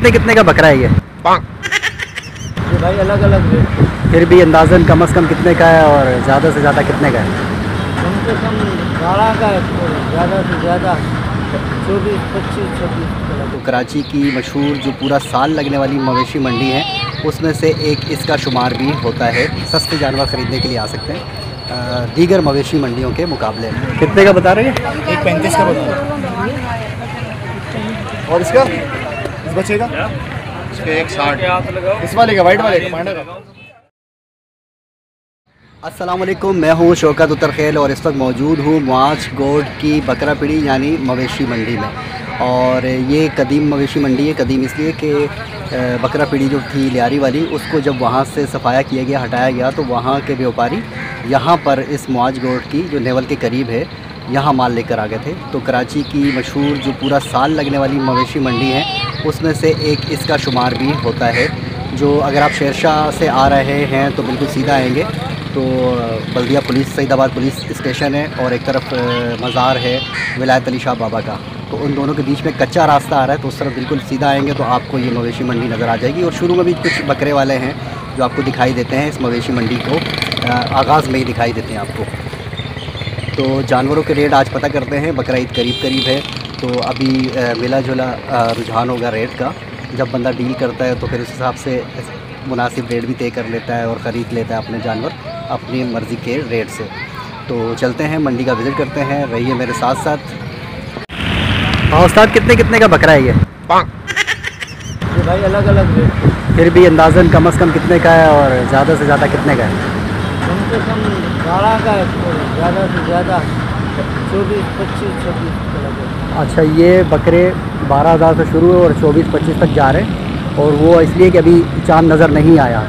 कितने कितने का बकरा है ये भाई अलग अलग रेट। फिर भी अंदाज़न कम से कम कितने का है और ज़्यादा से ज़्यादा कितने का है? कम से कम 12 का है, ज़्यादा से ज़्यादा 24, 25, 26। तो कराची की मशहूर जो पूरा साल लगने वाली मवेशी मंडी है उसमें से एक इसका शुमार भी होता है। सस्ते जानवर ख़रीदने के लिए आ सकते हैं दीगर मवेशी मंडियों के मुकाबले। कितने का बता रहे हैं? 1.35 का बता रहे हैं। और इसका इस बच्चे का इसका 1.60, इस वाले का वाइट वाले का पांडा का। अस्सलाम वालेकुम, मैं हूँ शौकत उत्तरखेल और इस वक्त मौजूद हूँ मुआज गोड की बकरा पीढ़ी यानी मवेशी मंडी में। और ये कदीम मवेशी मंडी है। कदीम इसलिए कि बकरा पीढ़ी जो थी लियारी वाली उसको जब वहाँ से सफाया किया गया, हटाया गया, तो वहाँ के व्यापारी यहाँ पर इस मुआज गोड की जो नेवल के करीब है यहाँ माल लेकर आ गए थे। तो कराची की मशहूर जो पूरा साल लगने वाली मवेशी मंडी है उसमें से एक इसका शुमार भी होता है। जो अगर आप शेरशाह से आ रहे हैं तो बिल्कुल सीधा आएंगे तो बल्दिया पुलिस सईदाबाद पुलिस स्टेशन है और एक तरफ मज़ार है विलायत अली शाह बाबा का। तो उन दोनों के बीच में कच्चा रास्ता आ रहा है, तो उस तरफ बिल्कुल सीधा आएंगे तो आपको ये मवेशी मंडी नज़र आ जाएगी। और शुरू में भी कुछ बकरे वाले हैं जो आपको दिखाई देते हैं। इस मवेशी मंडी को आगाज़ में ही दिखाई देते हैं आपको। तो जानवरों के रेट आज पता करते हैं। बकरा ईद करीब करीब है तो अभी मिला जुला रुझान होगा रेट का। जब बंदा डील करता है तो फिर उस हिसाब से मुनासिब रेट भी तय कर लेता है और ख़रीद लेता है अपने जानवर अपनी मर्ज़ी के रेट से। तो चलते हैं मंडी का विज़िट करते हैं, रहिए मेरे साथ साथ। हाँ उस्ताद, कितने कितने का बकरा है ये भाई अलग अलग रेट। फिर भी अंदाज़न कम से कम कितने का है और ज़्यादा से ज़्यादा कितने का है? कम से कम 12 का है, ज़्यादा से ज़्यादा 24, 25, 26। अच्छा, ये बकरे 12,000 से शुरू है और 24-25 तक जा रहे हैं। और वो इसलिए कि अभी चांद नज़र नहीं आया।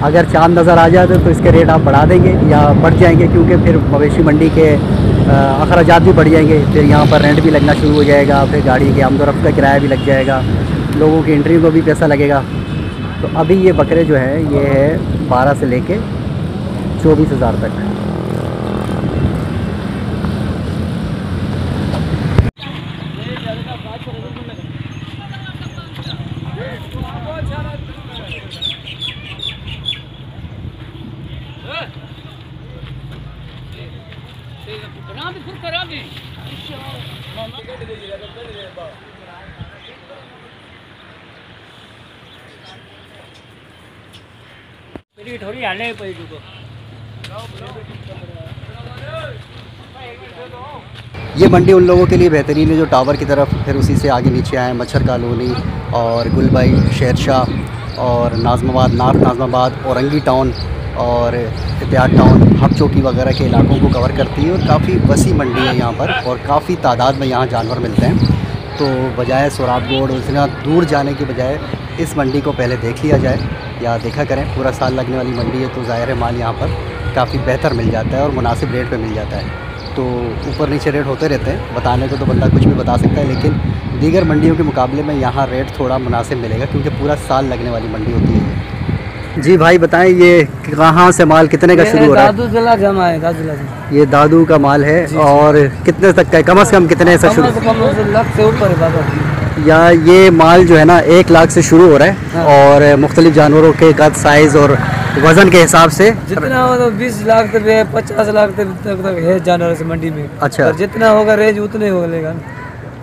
अगर चांद नज़र आ जाए तो इसके रेट आप बढ़ा देंगे या बढ़ जाएंगे, क्योंकि फिर मवेशी मंडी के अखराजात भी बढ़ जाएंगे। फिर यहाँ पर रेंट भी लगना शुरू हो जाएगा, फिर गाड़ी के आमदोरफ्त का किराया भी लग जाएगा, लोगों की एंट्री को भी पैसा लगेगा। तो अभी ये बकरे जो है ये है 12 से लेके 24,000 तक। थोड़ी हाले ये मंडी उन लोगों के लिए बेहतरीन है जो टावर की तरफ, फिर उसी से आगे नीचे आए मच्छर कॉलोनी और गुलबाई, शेरशाह और नाज़माबाद, नॉर्थ नाज़माबाद, औरंगी टाउन और इतिहाद टाउन, हब चौकी वगैरह के इलाकों को कवर करती है। और काफ़ी वसी मंडी है यहाँ पर और काफ़ी तादाद में यहाँ जानवर मिलते हैं। तो बजाय सोराबगोड़ इतना दूर जाने के बजाय इस मंडी को पहले देख लिया जाए या देखा करें। पूरा साल लगने वाली मंडी है तो ज़ाहिर माल यहाँ पर काफ़ी बेहतर मिल जाता है और मुनासिब रेट पे मिल जाता है। तो ऊपर नीचे रेट होते रहते हैं, बताने को तो बंदा कुछ भी बता सकता है, लेकिन दीगर मंडियों के मुकाबले में यहाँ रेट थोड़ा मुनासिब मिलेगा क्योंकि पूरा साल लगने वाली मंडी होती है। जी भाई बताएं, ये कहाँ से माल कितने का शुरू हो रहा है? दादू जिला जमा है, दादू जिला जमा। ये दादू का माल है और कितने तक का है? कम से कम कितने से शुरू? कम से लाख से ऊपर है बाबा। या ये माल जो है ना 1 लाख से शुरू हो रहा है। हाँ। और मुख्तलिफ जानवरों के कद, साइज़ और वज़न के हिसाब से जितना हो तो 20 लाख तक है, 50 लाख तक है जानवर से मंडी में। अच्छा, और जितना होगा रेंज उतने होगा।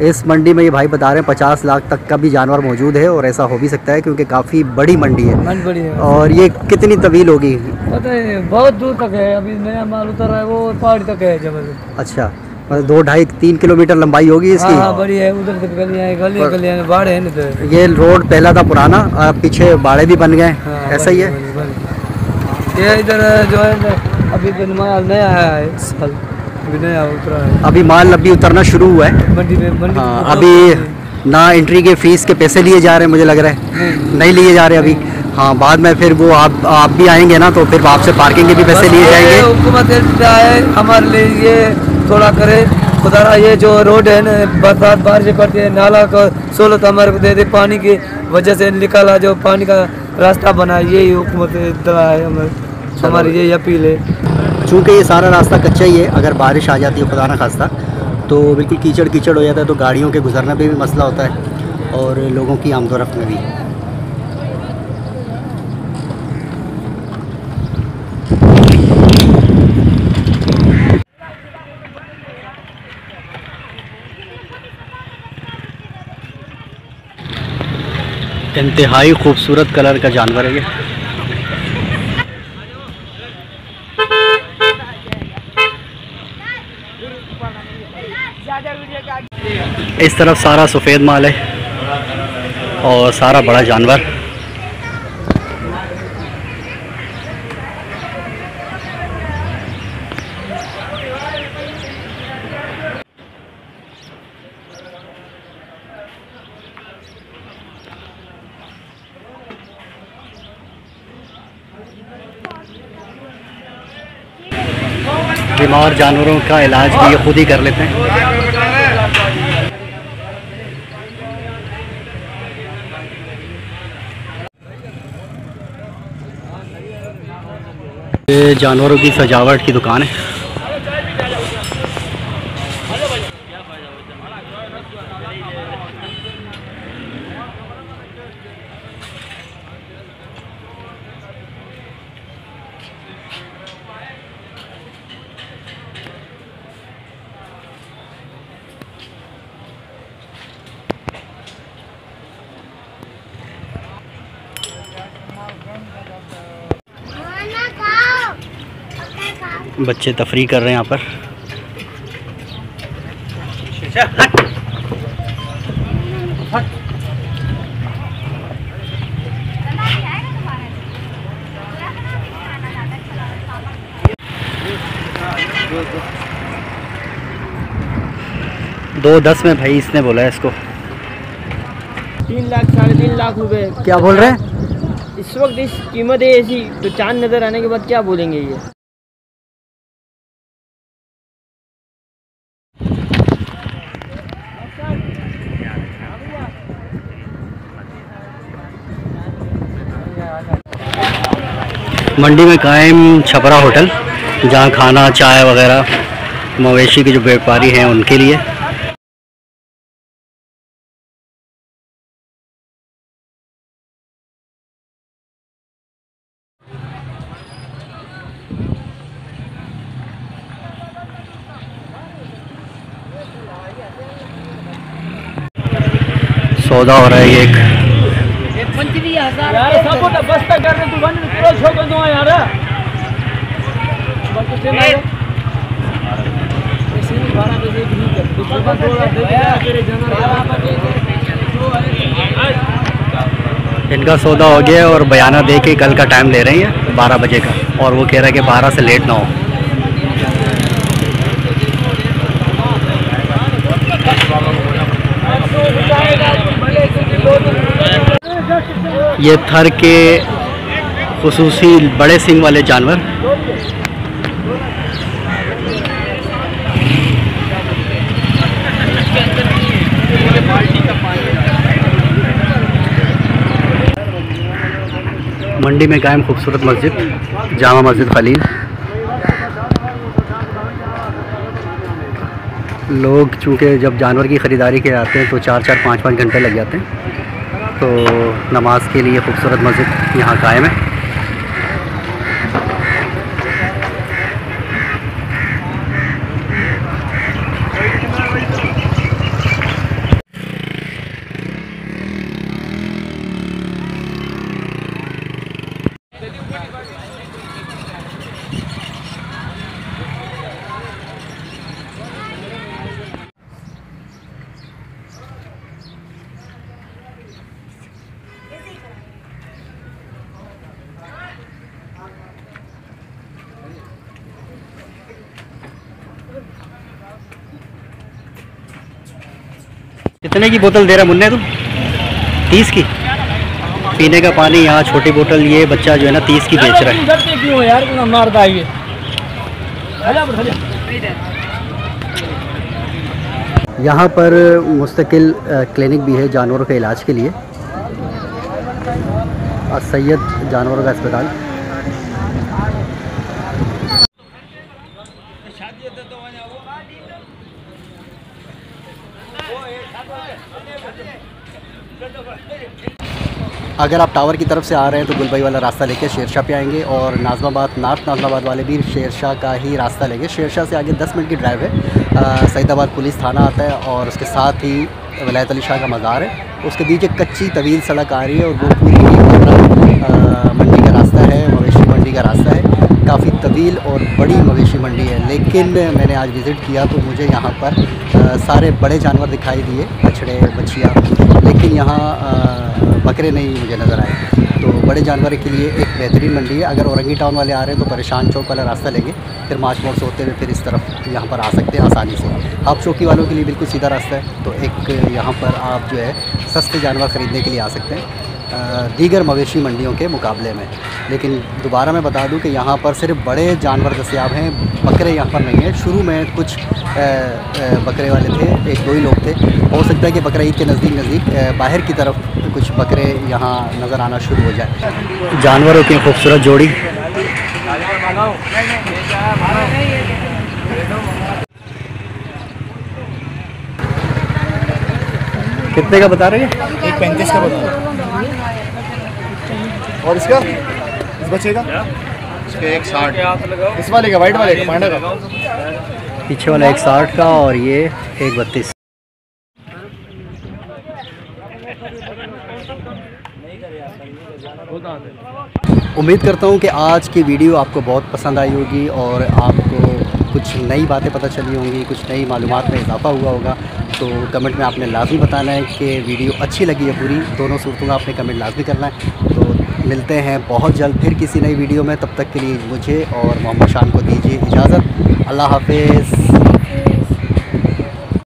इस मंडी में ये भाई बता रहे हैं 50 लाख तक का भी जानवर मौजूद है और ऐसा हो भी सकता है क्योंकि काफ़ी बड़ी मंडी है। मंडी बड़ी है। और ये कितनी तवील होगी? पता है बहुत दूर तक है, अभी नया माल उतर रहा है वो पहाड़ी तक है जबरदस्त। अच्छा, मतलब 2-2.5-3 किलोमीटर लंबाई होगी इसकी। हाँ बड़ी है, उधर तक गलियाँ हैं, गलियाँ में बाढ़ है ना। तो ये रोड पहला था पुराना, पीछे बाड़े भी बन गए। हाँ, ऐसा ही है। ये इधर जो है अभी माल नया आया है इस साल, अभी नया उतरा है। अभी माल अभी उतरना शुरू हुआ है मंडी में। हाँ, अभी ना एंट्री के फीस के पैसे लिए जा रहे हैं, मुझे लग रहा है नहीं लिए जा रहे अभी। हाँ, बाद में फिर वो आप भी आएंगे ना तो फिर आपसे पार्किंग के भी पैसे लिए जाएंगे। हुकूमत आए हमारे लिए ये थोड़ा करे खुदारा, ये जो रोड है ना बरसात बारिश पड़ती है, नाला का सहूलत हमारे को दे दे, पानी की वजह से निकाला जो पानी का रास्ता बना, यही हुकूमत है हमारी ये अपील है। चूँकि ये सारा रास्ता कच्चा ही है, अगर बारिश आ जाती है खुदा ना खास्ता तो बिल्कुल कीचड़ कीचड़ हो जाता है, तो गाड़ियों के गुजरने पे भी मसला होता है। और लोगों की आमदोरफ्त में भी। इंतहाई खूबसूरत कलर का जानवर है ये। इस तरफ सारा सफ़ेद माल है और सारा बड़ा जानवर। बीमार जानवरों का इलाज भी ये खुद ही कर लेते हैं। ये जानवरों की सजावट की दुकान है। बच्चे तफरी कर रहे हैं यहाँ पर। दो 10 में भाई इसने बोला है इसको। 3 लाख 3.5 लाख रुपए क्या बोल रहे हैं? इस वक्त इस कीमत है ऐसी, तो चांद नजर आने के बाद क्या बोलेंगे ये। मंडी में कायम छपरा होटल, जहाँ खाना चाय वगैरह मवेशी के जो व्यापारी हैं उनके लिए। सौदा हो रहा है ये एक। यार सपोर्ट बस तक कर तू बन पूरा छोड़ दो यार। इनका सौदा हो गया और बयाना दे के कल का टाइम ले रहे हैं 12 बजे का, और वो कह रहा है कि 12 से लेट ना हो। ये थर के खुसूसी बड़े सींग वाले जानवर। मंडी में कायम खूबसूरत मस्जिद जामा मस्जिद खलील। लोग चूँकि जब जानवर की ख़रीदारी के आते हैं तो 4-4, 5-5 घंटे लग जाते हैं, तो नमाज के लिए खूबसूरत मस्जिद यहाँ कायम है। कितने की बोतल दे रहा मुन्ने तू? 30 की। पीने का पानी यहाँ छोटी बोतल ये बच्चा जो है ना 30 की बेच रहा है। क्यों यार मारता है ये। यहाँ पर मुस्तकिल क्लिनिक भी है जानवरों के इलाज के लिए। सैयद जानवरों का अस्पताल। अगर आप टावर की तरफ से आ रहे हैं तो गुलबई वाला रास्ता लेके शेरशाह पे आएंगे और नाज़माबाद नॉर्थ नाज़माबाद वाले भी शेरशाह का ही रास्ता लेंगे। शेरशाह से आगे 10 मिनट की ड्राइव है। सईदाबाद पुलिस थाना आता है और उसके साथ ही वलायत अली शाह का मज़ार है। उसके बीच एक कच्ची तवील सड़क आ रही है और वो पूरी मंडी का रास्ता है, मवेशी मंडी का रास्ता है। काफ़ी तवील और बड़ी मवेशी मंडी है, लेकिन मैंने आज विज़िट किया तो मुझे यहाँ पर सारे बड़े जानवर दिखाई दिए, बछड़े बछियाँ, लेकिन यहाँ बकरे नहीं मुझे नज़र आए। तो बड़े जानवर के लिए एक बेहतरीन मंडी है। अगर औरंगी टाउन वाले आ रहे हैं तो परेशान चौक वाला रास्ता लेंगे, फिर मार्च मोड़ से होते हुए फिर इस तरफ यहाँ पर आ सकते हैं आसानी से। हाफ चौकी वालों के लिए बिल्कुल सीधा रास्ता है, तो एक यहाँ पर आप जो है सस्ते जानवर ख़रीदने के लिए आ सकते हैं दीगर मवेशी मंडियों के मुकाबले में। लेकिन दोबारा मैं बता दूं कि यहाँ पर सिर्फ बड़े जानवर दस्तियाब हैं, बकरे यहाँ पर नहीं हैं। शुरू में कुछ बकरे वाले थे, 1-2 ही लोग थे। हो सकता है कि बकरा ईद के नज़दीक बाहर की तरफ कुछ बकरे यहाँ नज़र आना शुरू हो जाए। जानवरों की खूबसूरत जोड़ी। कितने का बता रहे हैं? 1.35 का बता रहे। और इसका इस बच्चे का इसके 1.60। इस वाले का वाइट वाले का पांडा का पीछे वाला 1.60 का और ये 1.32। उम्मीद करता हूँ कि आज की वीडियो आपको बहुत पसंद आई होगी और आपको कुछ नई बातें पता चली होंगी, कुछ नई मालूमात में इजाफा हुआ होगा। तो कमेंट में आपने लाजमी बताना है कि वीडियो अच्छी लगी है पूरी। दोनों सूरतों का आपने कमेंट लाजमी करना है। तो मिलते हैं बहुत जल्द फिर किसी नई वीडियो में। तब तक के लिए मुझे और मोहम्मद शान को दीजिए इजाज़त। अल्लाह हाफिज़।